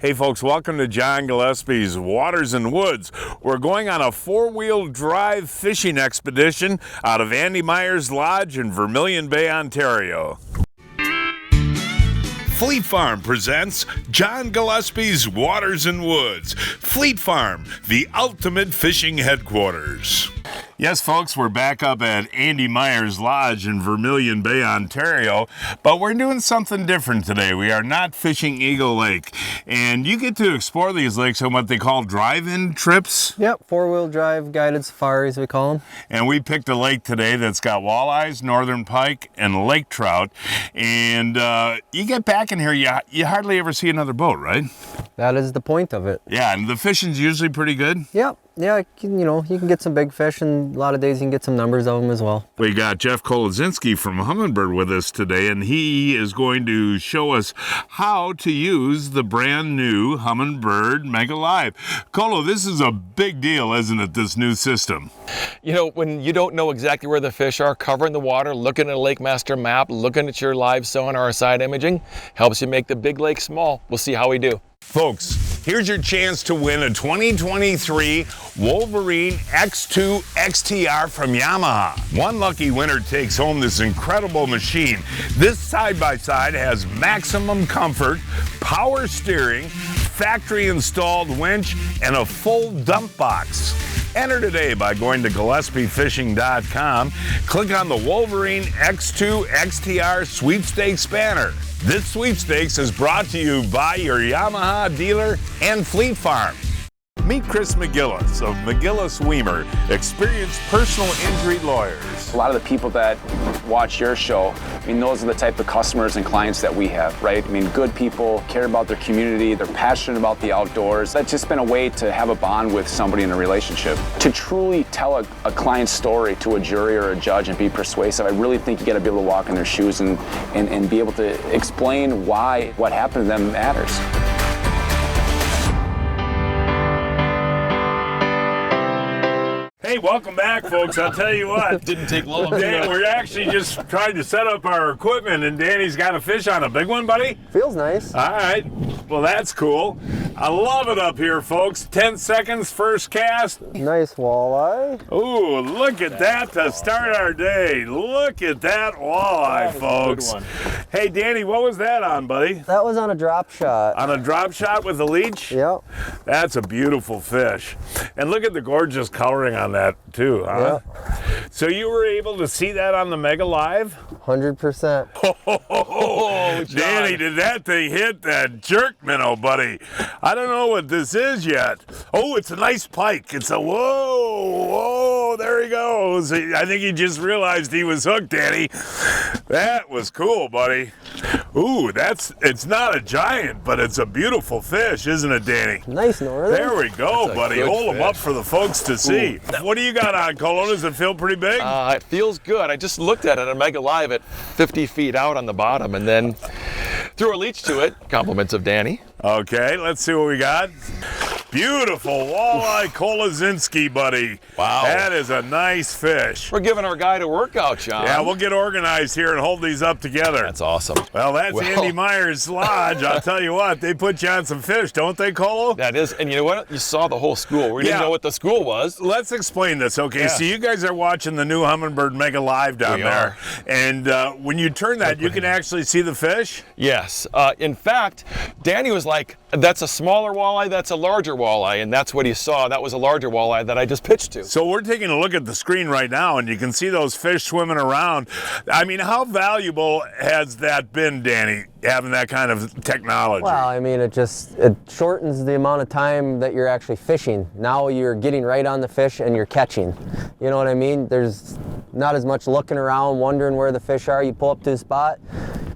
Hey folks, welcome to John Gillespie's Waters and Woods. We're going on a four-wheel drive fishing expedition out of Andy Meyer's Lodge in Vermilion Bay, Ontario. Fleet Farm presents John Gillespie's Waters and Woods. Fleet Farm, the ultimate fishing headquarters. Yes, folks, we're back up at Andy Meyer's Lodge in Vermilion Bay, Ontario, but we're doing something different today. We are not fishing Eagle Lake, and you get to explore these lakes on what they call drive-in trips. Yep, four-wheel drive guided safaris, we call them. And we picked a lake today that's got walleyes, northern pike, and lake trout, and you get back in here, you hardly ever see another boat, right? That is the point of it. Yeah, and the fishing's usually pretty good. Yep. Yeah, you can get some big fish, and a lot of days you can get some numbers of them as well. We got Jeff Kolodzinski from Humminbird with us today, and he is going to show us how to use the brand new Humminbird Mega Live. Kolo, this is a big deal, isn't it, this new system? You know, when you don't know exactly where the fish are, covering the water, looking at a Lake Master map, looking at your live sonar or side imaging, helps you make the big lake small. We'll see how we do. Folks, here's your chance to win a 2023 Wolverine X2 XTR from Yamaha. One lucky winner takes home this incredible machine. This side-by-side has maximum comfort, power steering, factory installed winch, and a full dump box. Enter today by going to GillespieFishing.com. Click on the Wolverine X2 XTR Sweepstakes banner. This sweepstakes is brought to you by your Yamaha dealer and Fleet Farm. Meet Chris McGillis of McGillis Weimer, experienced personal injury lawyers. A lot of the people that watch your show, I mean, those are the type of customers and clients that we have, right? I mean, good people, care about their community, they're passionate about the outdoors. That's just been a way to have a bond with somebody in a relationship. To truly tell a client's story to a jury or a judge and be persuasive, I really think you got to be able to walk in their shoes and be able to explain why what happened to them matters. Hey, welcome back, folks. I'll tell you what. Didn't take long. We're actually just trying to set up our equipment, and Danny's got a fish on. A big one, buddy? Feels nice. All right. Well, that's cool. I love it up here, folks. 10 seconds, first cast. Nice walleye. Ooh, look at that to start our day. Look at that walleye, folks. Hey, Danny, what was that on, buddy? That was on a drop shot. On a drop shot with the leech? Yep. That's a beautiful fish. And look at the gorgeous coloring on that, too, huh? Yep. So you were able to see that on the Mega Live? 100%. Oh, Danny, did that thing hit that jerk minnow, buddy? I don't know what this is yet. Oh, it's a nice pike. It's a whoa, there he goes. I think he just realized he was hooked, Danny. That was cool, buddy. Ooh, it's not a giant, but it's a beautiful fish, isn't it, Danny? Nice northern. There we go, buddy. Hold them up for the folks to see. Ooh. What do you got on, Kolo? Does it feel pretty big? It feels good. I just looked at it on Mega Live at 50 feet out on the bottom and then threw a leech to it. Compliments of Danny. Okay, let's see what we got. Beautiful walleye Kolodzinski, buddy. Wow. That is a nice fish. We're giving our guy a workout, John. Yeah, we'll get organized here and hold these up together. That's awesome. Well, that's Andy Meyer's Lodge. I'll tell you what, they put you on some fish, don't they, Kolo? That is, and you know what? You saw the whole school. We didn't know what the school was. Let's explain this, okay? So you guys are watching the new Humminbird Mega Live down there. And when you turn that, you can actually see the fish? Yes. In fact, Danny was like, that's a smaller walleye, that's a larger walleye, and that's what he saw. That was a larger walleye that I just pitched to. So we're taking a look at the screen right now, and you can see those fish swimming around. I mean, how valuable has that been, Danny, having that kind of technology? Well, I mean, it shortens the amount of time that you're actually fishing. Now you're getting right on the fish and you're catching. You know what I mean? There's not as much looking around, wondering where the fish are. You pull up to the spot,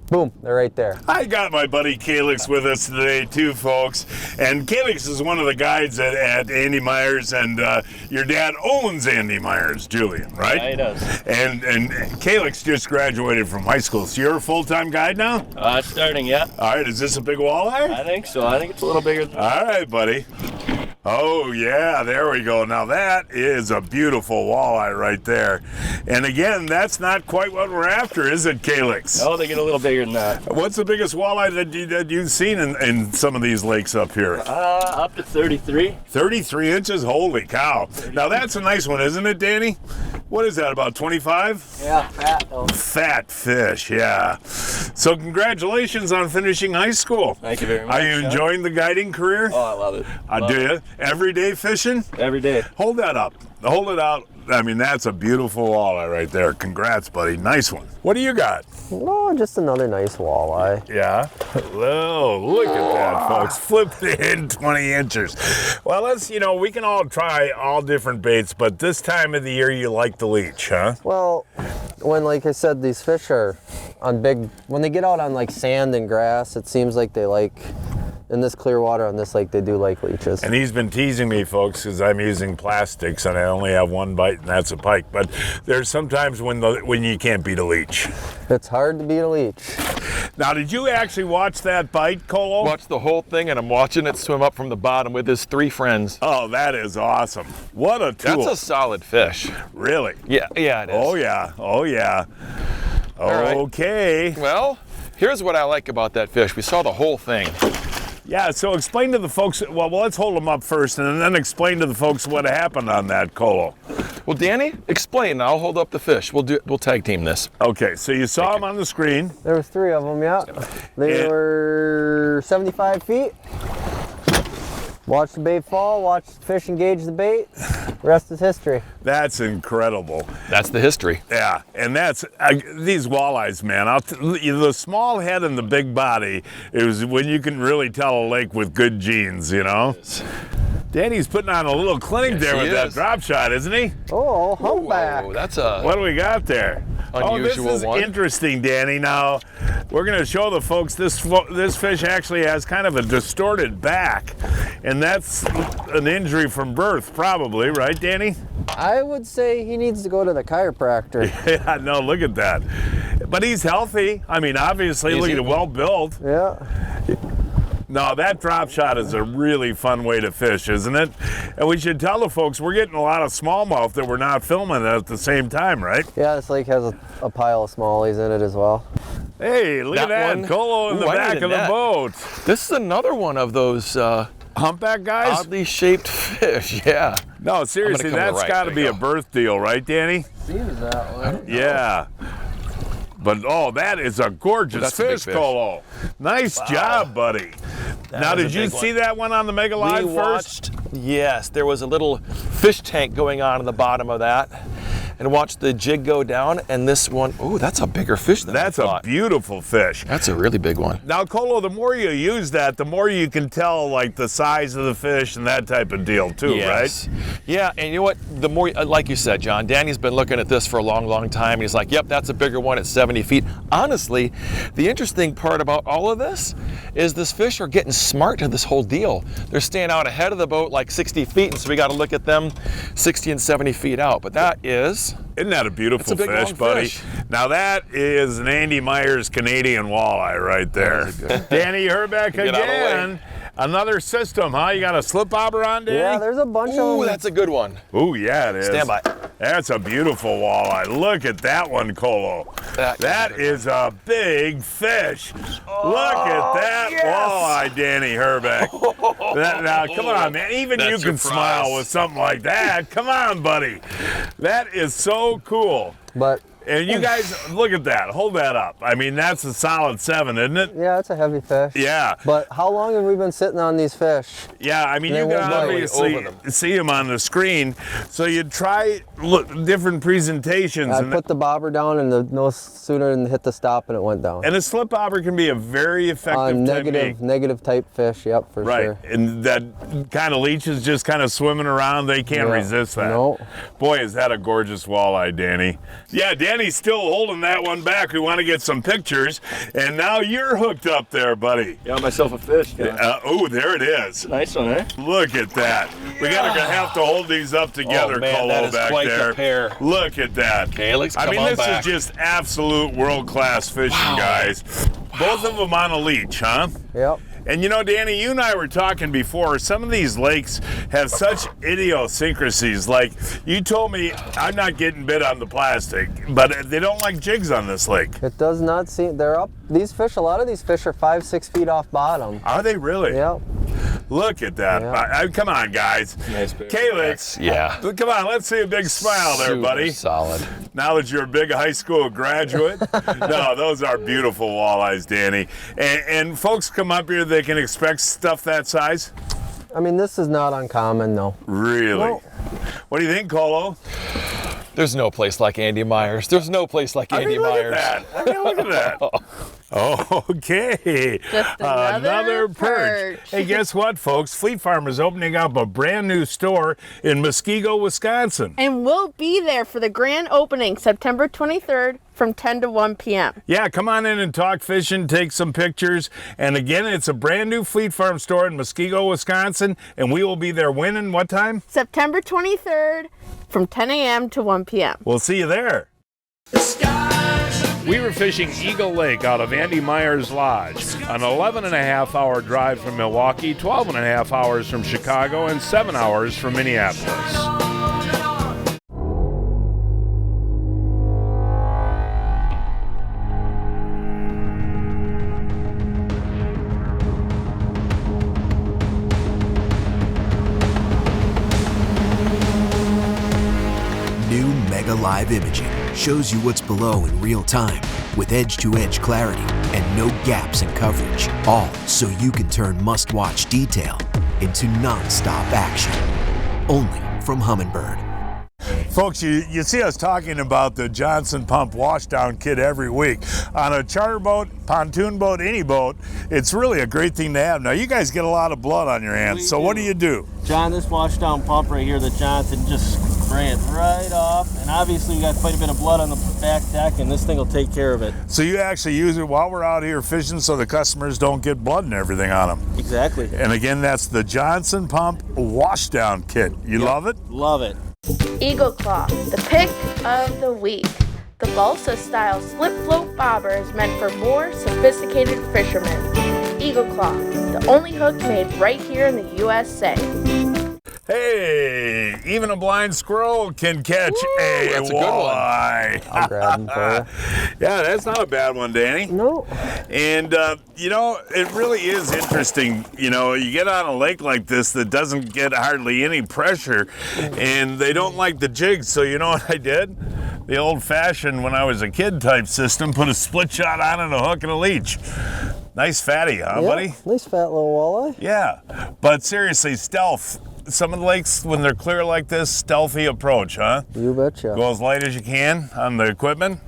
boom, they're right there. I got my buddy Calix with us today too, folks. And Calix is one of the guides at Andy Meyer's, and your dad owns Andy Meyer's, Julian, right? Yeah, he does. And Calix just graduated from high school. So you're a full-time guide now? Starting, yeah. All right, is this a big walleye? I think so. I think it's a little bigger than All right, buddy. Oh, yeah, there we go. Now, that is a beautiful walleye right there. And again, that's not quite what we're after, is it, Calix? Oh, they get a little bigger than that. What's the biggest walleye that you've seen in some of these lakes up here? Up to 33. 33 inches? Holy cow. Now, that's a nice one, isn't it, Danny? What is that, about 25? Yeah, fat though. Fat fish, yeah. So congratulations on finishing high school. Thank you very much. Are you enjoying the guiding career? Oh, I love it. Do you? Every day fishing? Every day. Hold that up. Hold it out. I mean, that's a beautiful walleye right there. Congrats, buddy. Nice one. What do you got? Oh, just another nice walleye. Yeah. Oh, look at that, folks. Flip it in 20 inches. Well, we can all try all different baits, but this time of the year you like the leech, huh? Well, when, like I said, these fish are on when they get out on like sand and grass, it seems like they like, in this clear water on this lake, they do like leeches. And he's been teasing me, folks, because I'm using plastics and I only have one bite, and that's a pike. But there's sometimes when you can't beat a leech. It's hard to beat a leech. Now, did you actually watch that bite, Colo? Watch the whole thing, and I'm watching it swim up from the bottom with his 3 friends. Oh, that is awesome. What a tool. That's a solid fish. Really? Yeah, it is. Oh, yeah. Oh, yeah. right. Okay. Well, here's what I like about that fish. We saw the whole thing. Yeah, so explain to the folks, well, let's hold them up first and then explain to the folks what happened on that, Colo. Well, Danny, explain. I'll hold up the fish. We'll tag team this. Okay, so you saw them on the screen. There was 3 of them, yeah. They were 75 feet. Watch the bait fall, watch the fish engage the bait. The rest is history. That's incredible. That's the history. Yeah, and that's these walleyes, man. The small head and the big body is when you can really tell a lake with good genes, you know? Danny's putting on a little clinic there with that drop shot, isn't he? Oh, humpback. Whoa, that's a What do we got there? unusual this is one. interesting, Danny. Now, we're going to show the folks this fish actually has kind of a distorted back, and that's an injury from birth, probably, right, Danny? I would say he needs to go to the chiropractor. Yeah, no, look at that. But he's healthy. I mean, obviously, look at it, well built. Yeah. No, that drop shot is a really fun way to fish, isn't it? And we should tell the folks we're getting a lot of smallmouth that we're not filming at the same time, right? Yeah, this lake has a pile of smallies in it as well. Hey, look at that. one. Colo in the back of the boat. This is another one of those Humpback guys? oddly shaped fish. Yeah. No, seriously, come to the that's right. got to There be you a go. birth deal, right, Danny? Seems that way. Yeah. But, oh, that is a gorgeous That's a big fish, fish. Colo. Nice job, buddy. Now, was did a you big see one. that one on the Mega Live We first? watched, yes, there was a little fish tank going on in the bottom of that, and watched the jig go down, and this one, oh, that's a bigger fish than That's I a thought. beautiful fish. That's a really big one. Now, Colo, the more you use that, the more you can tell, like, the size of the fish and that type of deal, too, Yes. right? Yeah, and you know what? The more, like you said, John, Danny's been looking at this for a long, long time. He's like, yep, that's a bigger one at 70 feet. Honestly, the interesting part about all of this is this fish are getting smart to this whole deal. They're staying out ahead of the boat like 60 feet, and so we got to look at them 60 and 70 feet out. But that is... Isn't that a beautiful It's a big, fish, long buddy? fish. Now, that is an Andy Myers Canadian walleye right there. Danny Herbeck Get out of the way. again. Another system, huh? You got a slip bobber on, Danny? Yeah, there's a bunch of Ooh, them. that's a good one. Ooh, yeah, it is. Stand by. That's a beautiful walleye. Look at that one, Colo. That is a big fish. Look at that walleye, Danny Herbeck. Now, come on, man. Even you That's can your smile prize. with something like that. Come on, buddy. That is so cool. But And you guys, look at that. Hold that up. I mean, that's a solid 7, isn't it? yeah, it's a heavy fish. Yeah. But how long have we been sitting on these fish? Yeah, I mean, They you won't can bite. obviously Over them. see them on the screen. So you try different presentations. I and put the bobber down and no sooner than hit the stop and it went down. a slip bobber can be a very effective technique. Negative type fish, yep, for Right, sure. and that kind of leech is just kind of swimming around. They can't Yeah. resist that. No. Boy, is that a gorgeous walleye, Danny. Yeah, Danny's still holding that one back. We want to get some pictures. And now you're hooked up there, buddy. Got myself a fish. Oh, there it is. Nice one, eh? Look at that. We gotta have to hold these up together, Oh, man, Colo, that is back quite there. a pair. Look at that. Calix, I come mean, on this back. is just absolute world-class fishing, guys. Both of them on a leech, huh? Yep. And you know, Danny, you and I were talking before, some of these lakes have such idiosyncrasies. Like, you told me I'm not getting bit on the plastic, but they don't like jigs on this lake. It does not seem, they're up, these fish, a lot of these fish are 5-6 feet off bottom. Are they really? Yep. Look at that. Yeah. Come on, guys. Nice big. Kalex. Yeah. Come on, let's see a big smile there, Super buddy. solid. Now that you're a big high school graduate. No, those are beautiful walleyes, Danny. And folks come up here, they can expect stuff that size? I mean, this is not uncommon, though. Really? No. What do you think, Colo? There's no place like Andy Myers. There's no place like Andy Myers. Look at that. Okay. Just another perch. Hey, guess what, folks? Fleet Farm is opening up a brand new store in Muskego, Wisconsin. And we'll be there for the grand opening, September 23rd from 10 to 1 p.m. Yeah, come on in and talk fishing, take some pictures. And again, it's a brand new Fleet Farm store in Muskego, Wisconsin. And we will be there when and what time? September 23rd from 10 a.m. to 1 p.m. We'll see you there. We were fishing Eagle Lake out of Andy Myers Lodge, an 11.5-hour drive from Milwaukee, 12.5 hours from Chicago, and 7 hours from Minneapolis. New Mega Live imaging shows you what's below in real time with edge-to-edge clarity and no gaps in coverage, all so you can turn must-watch detail into non-stop action. Only from Humminbird. Folks, you see us talking about the Johnson Pump washdown kit every week. On a charter boat, pontoon boat, any boat, it's really a great thing to have. Now, you guys get a lot of blood on your hands, so what do you do? John, this washdown pump right here, the Johnson, just spray it right off. And obviously we got quite a bit of blood on the back deck, and this thing will take care of it. So you actually use it while we're out here fishing so the customers don't get blood and everything on them. Exactly. And again, that's the Johnson Pump washdown kit. You love it? Love it. Eagle Claw, the pick of the week. The balsa-style slip-float bobber is meant for more sophisticated fishermen. Eagle Claw, the only hook made right here in the USA. Hey, even a blind squirrel can catch a that's a good one. walleye. I'll grab them for you. Yeah, that's not a bad one, Danny. No. And, you know, it really is interesting. You know, you get on a lake like this that doesn't get hardly any pressure, and they don't like the jigs. So you know what I did? The old-fashioned, when I was a kid type system, put a split shot on it, a hook, and a leech. Nice fatty, huh, Yeah, buddy? nice fat little walleye. Yeah, but seriously, stealth. Some of the lakes, when they're clear like this, stealthy approach, huh? You betcha. Go as light as you can on the equipment.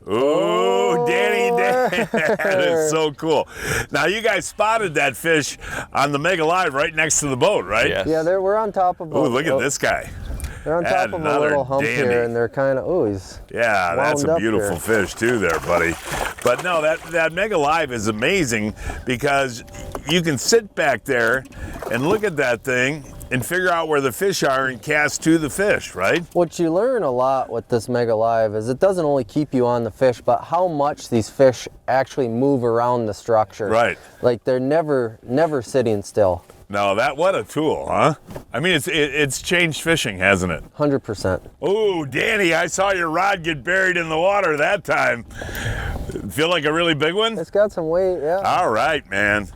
Ooh, Danny, that is so cool. Now, you guys spotted that fish on the Mega Live right next to the boat, right? Yes. Yeah, we're on top of a... Ooh, look at this guy. They're on top of a Another little hump dandy. here, and they're kind of, oh, he's Yeah, that's wound a up beautiful here. fish too there, buddy. But no, that Mega Live is amazing because you can sit back there and look at that thing and figure out where the fish are and cast to the fish, right? What you learn a lot with this Mega Live is it doesn't only keep you on the fish, but how much these fish actually move around the structure. Right. Like they're never sitting still. No, what a tool, huh? I mean, it's changed fishing, hasn't it? 100%. Oh, Danny, I saw your rod get buried in the water that time. Feel like a really big one? It's got some weight, yeah. All right, man.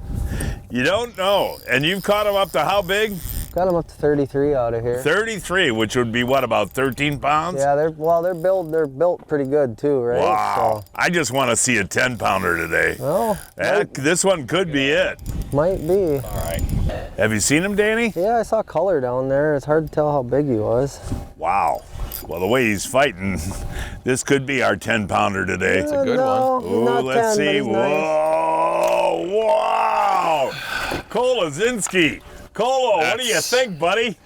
You don't know. And you've caught them up to how big? Got them up to 33 out of here. 33, which would be what, about 13 pounds? Yeah, they're built pretty good too, right? Wow. So, I just want to see a 10-pounder today. well, This one could be it. might be. All right. Have you seen him, Danny? Yeah, I saw color down there. It's hard to tell how big he was. Wow. Well, the way he's fighting, this could be our 10-pounder today. It's a good no, one. he's Ooh, not let's 10, see. but he's nice. Whoa! Wow! Kolodzinski. Colo, what do you That's- think, buddy?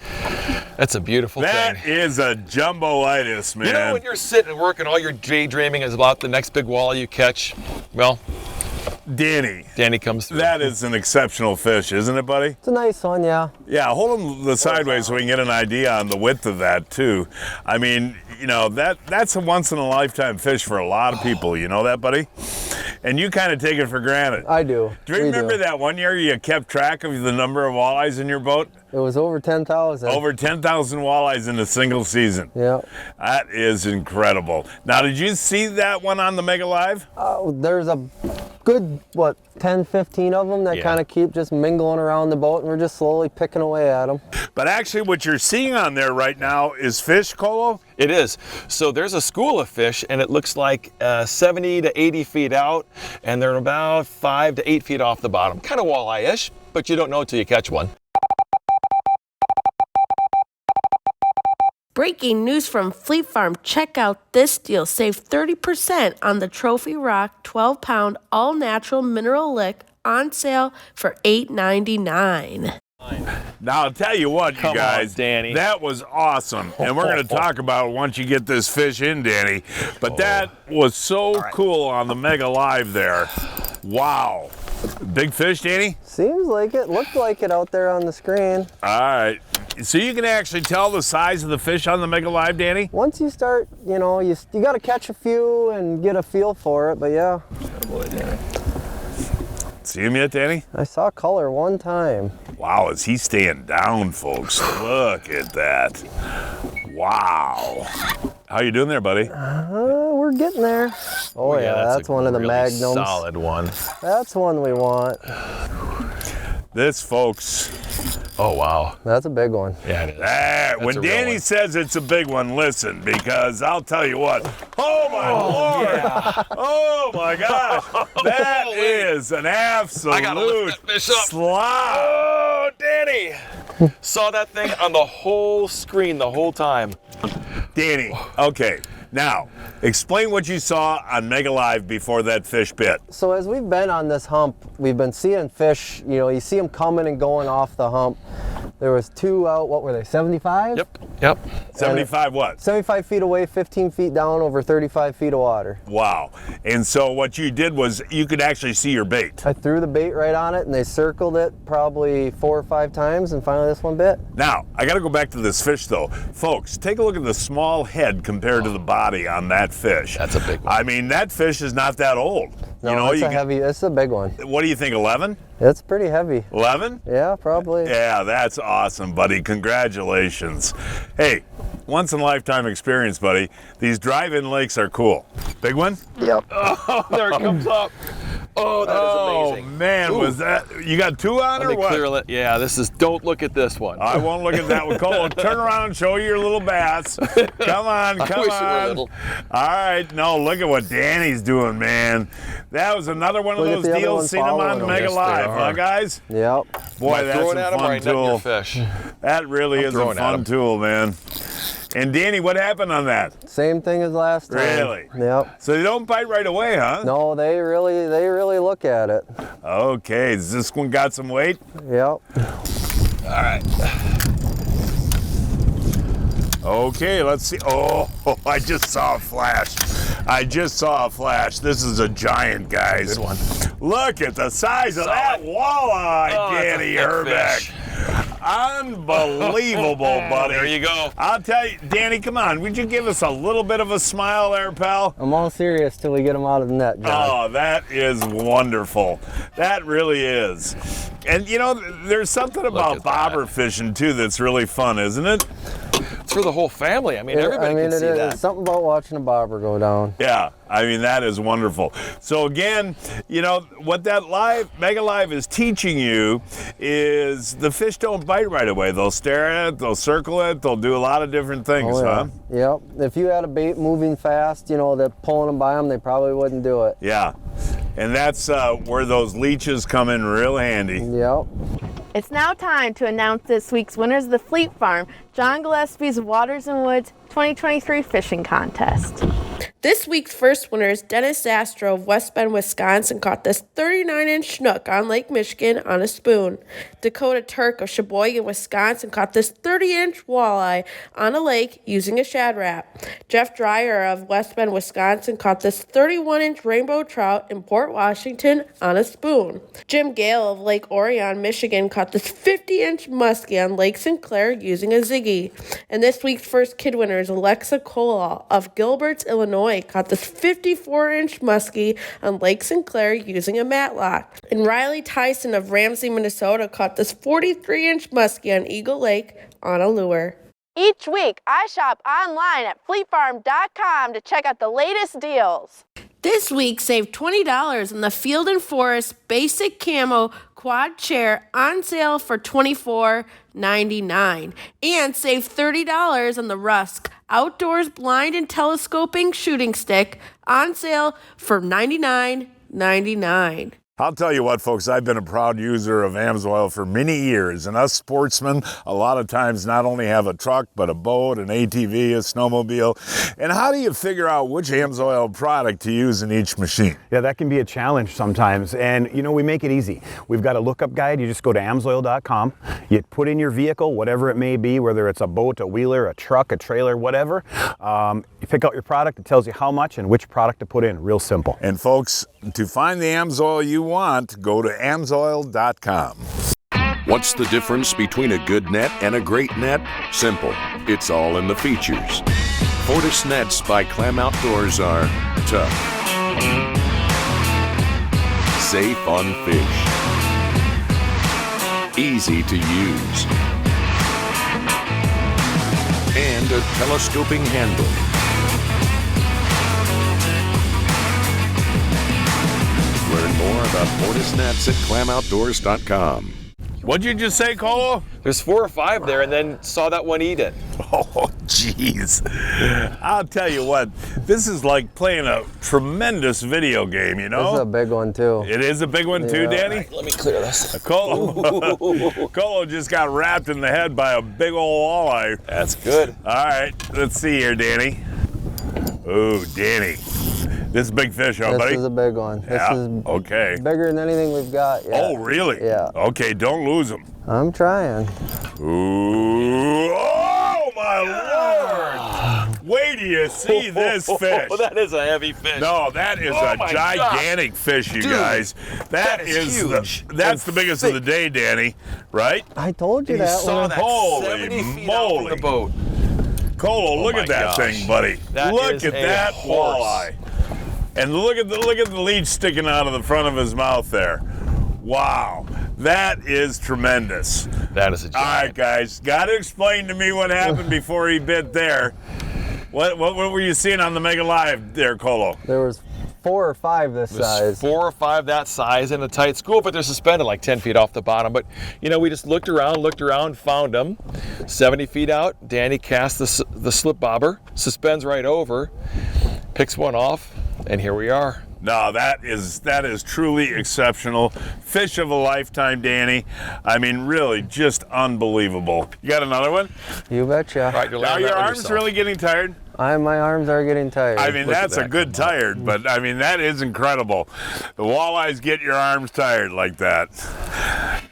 That's a beautiful That thing. is a jumbo-itis, man. You know, when you're sitting and working, all your daydreaming is about the next big walleye you catch. Well, Danny comes through. That is an exceptional fish, isn't it, buddy? It's a nice one, yeah. Yeah, hold him the sideways so we can get an idea on the width of that, too. I mean, you know, that's a once-in-a-lifetime fish for a lot of people. You know that, buddy? and you kind of take it for granted. I do. Do you remember that one year you kept track of the number of walleyes in your boat? It was over 10,000. Over 10,000 walleyes in a single season. Yeah. That is incredible. Now, did you see that one on the Mega Live? There's a good, 10, 15 of them that kind of keep just mingling around the boat, and we're just slowly picking away at them. But actually, what you're seeing on there right now is fish, Kolo? It is. So there's a school of fish, and it looks like 70 to 80 feet out, and they're about 5 to 8 feet off the bottom. Kind of walleye-ish, but you don't know until you catch one. Breaking news from Fleet Farm. Check out this deal. Save 30% on the Trophy Rock 12-pound all-natural mineral lick on sale for $8.99. Now, I'll tell you what, you guys, Danny. That was awesome. And we're going to talk about it once you get this fish in, Danny. But that was so cool on the Mega Live there. Wow. Big fish, Danny? Seems like it. Looked like it out there on the screen. All right. So you can actually tell the size of the fish on the Mega Live, Danny? Once you start, you got to catch a few and get a feel for it, but yeah. Boy, Danny. See him yet, Danny? I saw color one time. Wow, is he staying down, folks? Look at that. Wow. How you doing there, buddy? We're getting there. Oh yeah, that's one of the really magnums. Solid one. That's one we want. This, folks. Oh, wow. That's a big one. Yeah, it is. When Danny says it's a big one, listen, because I'll tell you what. Oh, my Lord. Yeah. Oh, my gosh. That is an absolute slop. Oh, Danny. Saw that thing on the whole screen the whole time. Danny, okay. Now, explain what you saw on Mega Live before that fish bit. So as we've been on this hump, we've been seeing fish, you see them coming and going off the hump. There was two out, what were they, 75? Yep. 75 what? 75 feet away, 15 feet down, over 35 feet of water. Wow. And so what you did was you could actually see your bait. I threw the bait right on it, and they circled it probably 4 or 5 times, and finally this one bit. Now, I got to go back to this fish, though. Folks, take a look at the small head compared to the body on that fish. That's a big one. I mean, that fish is not that old. No, it's a big one. What do you think, 11? It's pretty heavy. 11? Yeah, probably. Yeah, that's awesome, buddy. Congratulations. Hey, once in a lifetime experience, buddy. These drive-in lakes are cool. Big one? Yep. Oh, there it comes up. Oh, that is amazing. Oh, man, was that, you got two on or what? Yeah, don't look at this one. I won't look at that one. Cole, turn around and show your little bass. Come on. I wish it were little. All right, no, look at what Danny's doing, man. That was another one of those deals, seen him on Mega Live, huh, guys? Yep. Boy, that's a fun tool. Fish. That really is a fun tool, man. And Danny, what happened on that? Same thing as last time. Really? Yep. So they don't bite right away, huh? No, they really look at it. Okay, has this one got some weight? Yep. All right. Okay, let's see. Oh, I just saw a flash. This is a giant, guys. Good one. Look at the size of that walleye, Danny Herbeck. Unbelievable, buddy. There you go. I'll tell you, Danny, come on. Would you give us a little bit of a smile there, pal? I'm all serious till we get them out of the net, John. Oh, that is wonderful. That really is. And there's something about bobber fishing too that's really fun, isn't it? It's for the whole family. I mean, everybody can see that. It's something about watching a bobber go down. Yeah, I mean, that is wonderful. So again, what that Mega Live is teaching you is the fish don't bite right away. They'll stare at it, they'll circle it, they'll do a lot of different things, huh? Yep. If you had a bait moving fast, that pulling them by them, they probably wouldn't do it. Yeah. And that's where those leeches come in real handy. Yep. It's now time to announce this week's winners of the Fleet Farm, John Gillespie's Waters and Woods 2023 Fishing Contest. This week's first winner is Dennis Astro of West Bend, Wisconsin, caught this 39-inch snook on Lake Michigan on a spoon. Dakota Turk of Sheboygan, Wisconsin, caught this 30-inch walleye on a lake using a Shad Rap. Jeff Dreyer of West Bend, Wisconsin, caught this 31-inch rainbow trout in Port Washington on a spoon. Jim Gale of Lake Orion, Michigan, caught this 50-inch muskie on Lake Sinclair using a Ziggy. And this week's first kid winner is Alexa Colal of Gilbert's, Illinois, Illinois caught this 54-inch muskie on Lake Sinclair using a matlock. And Riley Tyson of Ramsey, Minnesota caught this 43-inch muskie on Eagle Lake on a lure. Each week, I shop online at fleetfarm.com to check out the latest deals. This week, save $20 on the Field & Forest Basic Camo Quad Chair on sale for $24.99. And save $30 on the Rusk Outdoors Blind and Telescoping Shooting Stick on sale for $99.99. I'll tell you what, folks, I've been a proud user of AMSOIL for many years, and us sportsmen a lot of times not only have a truck, but a boat, an ATV, a snowmobile. And how do you figure out which AMSOIL product to use in each machine? Yeah, that can be a challenge sometimes, and you know, we make it easy. We've got a lookup guide. You just go to amsoil.com, you put in your vehicle, whatever it may be, whether it's a boat, a wheeler, a truck, a trailer, whatever. You pick out your product, it tells you how much and which product to put in. Real simple. And folks, to find the AMSOIL you want, go to amsoil.com. What's the difference between a good net and a great net? Simple. It's all in the features. Fortis nets by Clam Outdoors are tough, safe on fish, easy to use, and a telescoping handle. Learn more about Fortis nets at clamoutdoors.com. What'd you just say, Colo? There's 4 or 5 there, and then saw that one eat it. Oh, jeez. I'll tell you what, this is like playing a tremendous video game, you know? This is a big one, too. It is a big one, too, Danny? Right, let me clear this. Colo just got wrapped in the head by a big old walleye. That's good. All right, let's see here, Danny. Oh, Danny. This is a big fish, huh, buddy? This is a big one. Yeah, This is okay. bigger than anything we've got yet. Oh, really? Yeah. Okay, don't lose them. I'm trying. Ooh, oh, my Lord. Wait till you see this fish. That is a heavy fish. No, that is a gigantic fish, you guys. that is huge. That's the biggest of the day, Danny, right? I told you You that saw one. that Holy 70 feet out moly. from the boat. Colo, look my at that gosh. thing, buddy. That Look is at a that horse. walleye. And look at the leech sticking out of the front of his mouth there. Wow, that is tremendous. That is a All right, giant. guys, got to explain to me what happened before he bit there. What were you seeing on the Mega Live there, Colo? There was 4 or 5 this There's size. 4 or 5 that size in a tight school, but they're suspended like 10 feet off the bottom. But, you know, we just looked around, found them. 70 feet out, Danny casts the slip bobber, suspends right over, picks one off, and here we are. No, that is truly exceptional. Fish of a lifetime, Danny. I mean, really, just unbelievable. You got another one? You betcha. All right, you're Are laying your that one arms yourself. really getting tired? My arms are getting tired. I mean, Look at that's a that. good tired, but I mean, that is incredible. The walleyes get your arms tired like that.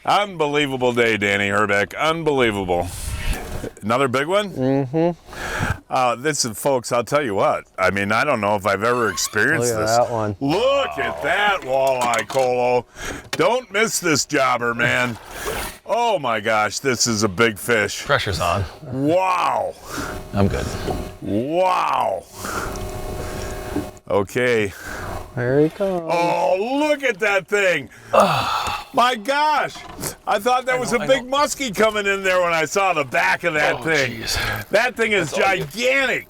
Unbelievable day, Danny Herbeck. Unbelievable. Another big one? Mm-hmm. This is, folks, I'll tell you what. I mean, I don't know if I've ever experienced Look at this. that one. Look at that walleye, Colo. Don't miss this jobber, man. Oh my gosh, this is a big fish. Pressure's on. Wow. I'm good. Wow. Okay. Here he comes. Oh, look at that thing. My gosh. I thought that was a big muskie coming in there when I saw the back of that thing. Geez. That thing is gigantic.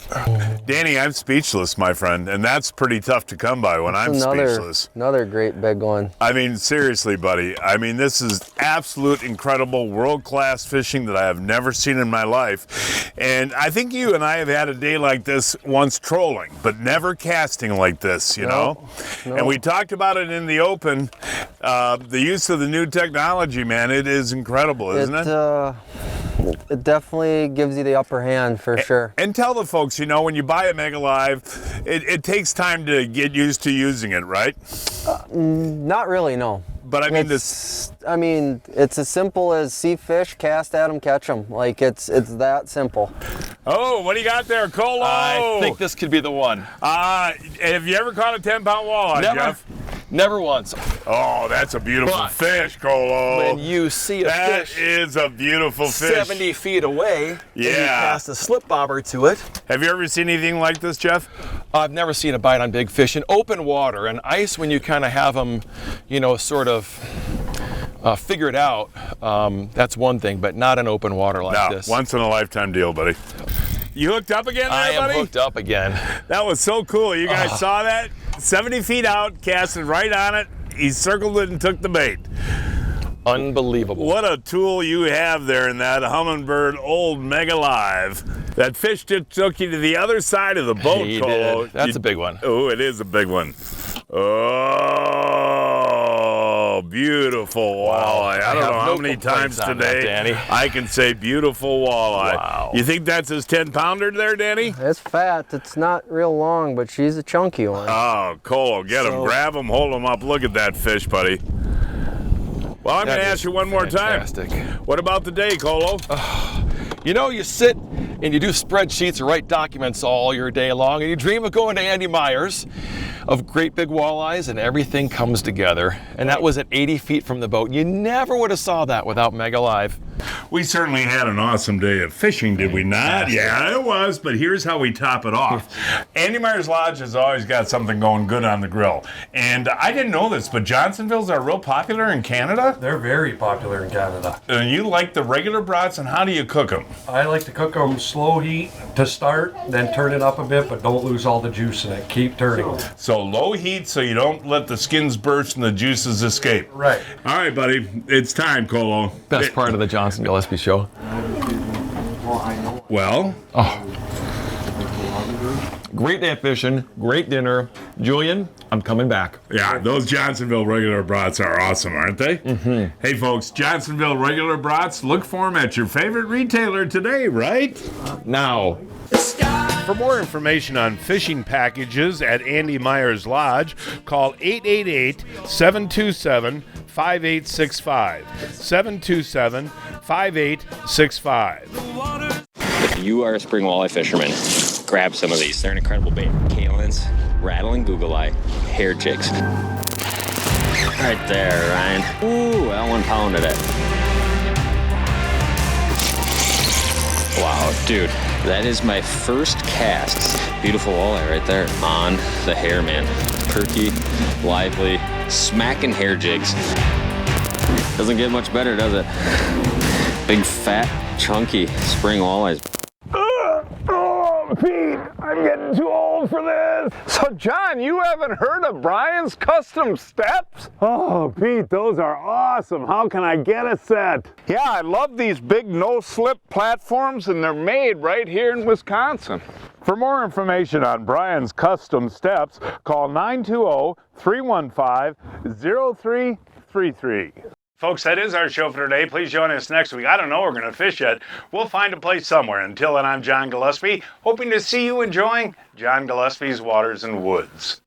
Danny, I'm speechless, my friend, and that's pretty tough to come by when I'm speechless. Another great big one. I mean, seriously, buddy. I mean, this is absolute incredible world-class fishing that I have never seen in my life. And I think you and I have had a day like this once trolling, but never casting like this, you know? No. And we talked about it in the open. The use of the new technology, man, it is incredible, isn't it? It definitely gives you the upper hand for sure. And tell the folks, you know, when you buy a Mega Live, it takes time to get used to using it, right? Not really, no. But I mean, it's as simple as see fish, cast at them, catch them. Like it's that simple. Oh, what do you got there, Colo? I think this could be the one. Have you ever caught a 10-pound walleye, Never. Jeff? Never once. Oh, that's a beautiful But fish, Colo. When you see a That fish is a beautiful fish. 70 feet away, and you Yeah. cast a slip bobber to it. Have you ever seen anything like this, Jeff? I've never seen a bite on big fish in open water. And ice, when you kind of have them, you know, sort of figured out, that's one thing, but not in open water like this. Once in a lifetime deal, buddy. You hooked up again there, I am buddy? hooked up again. That was so cool. You guys saw that? 70 feet out, casted right on it. He circled it and took the bait. Unbelievable. What a tool you have there in that Humminbird old Mega Live. That fish just took you to the other side of the boat, He Colo. did. That's a big one. Oh, it is a big one. Oh, beautiful walleye. I don't know how many times on that, today Danny. I can say beautiful walleye. Wow. You think that's his 10-pounder there, Danny? It's fat. It's not real long, but she's a chunky one. Oh, Colo, get him. Grab him, hold him up. Look at that fish, buddy. Well, I'm going to ask you one more time. What about the day, Colo? You know, you sit and you do spreadsheets or write documents all your day long, and you dream of going to Andy Myers of great big walleyes, and everything comes together. And that was at 80 feet from the boat. You never would have saw that without Mega Live. We certainly had an awesome day of fishing, did we not? Yeah, it was, but here's how we top it off. Andy Myers Lodge has always got something going good on the grill. And I didn't know this, but Johnsonvilles are real popular in Canada? They're very popular in Canada. And you like the regular brats, and how do you cook them? I like to cook them slow heat to start, then turn it up a bit, but don't lose all the juice in it. Keep turning. So low heat so you don't let the skins burst and the juices escape. Right. All right, buddy. It's time, Colo. Best part of the Johnson Gillespie show. Well? Great day of fishing, great dinner. Julian, I'm coming back. Yeah, those Johnsonville regular brats are awesome, aren't they? Mm-hmm. Hey, folks, Johnsonville regular brats, look for them at your favorite retailer today, right? Now. For more information on fishing packages at Andy Myers Lodge, call 888-727-5865. 727-5865. If you are a spring walleye fisherman, grab some of these. They're an incredible bait. Kalins, rattling google eye, hair jigs. Right there, Ryan. Ooh, that one pounded it. Wow, dude, that is my first cast. Beautiful walleye right there on the hair, man. Perky, lively, smacking hair jigs. Doesn't get much better, does it? Big, fat, chunky spring walleyes. Oh, Pete, I'm getting too old for this. So, John, you haven't heard of Brian's Custom Steps? Oh, Pete, those are awesome. How can I get a set? Yeah, I love these big no-slip platforms, and they're made right here in Wisconsin. For more information on Brian's Custom Steps, call 920-315-0333. Folks, that is our show for today. Please join us next week. I don't know where we're going to fish yet. We'll find a place somewhere. Until then, I'm John Gillespie, hoping to see you enjoying John Gillespie's Waters and Woods.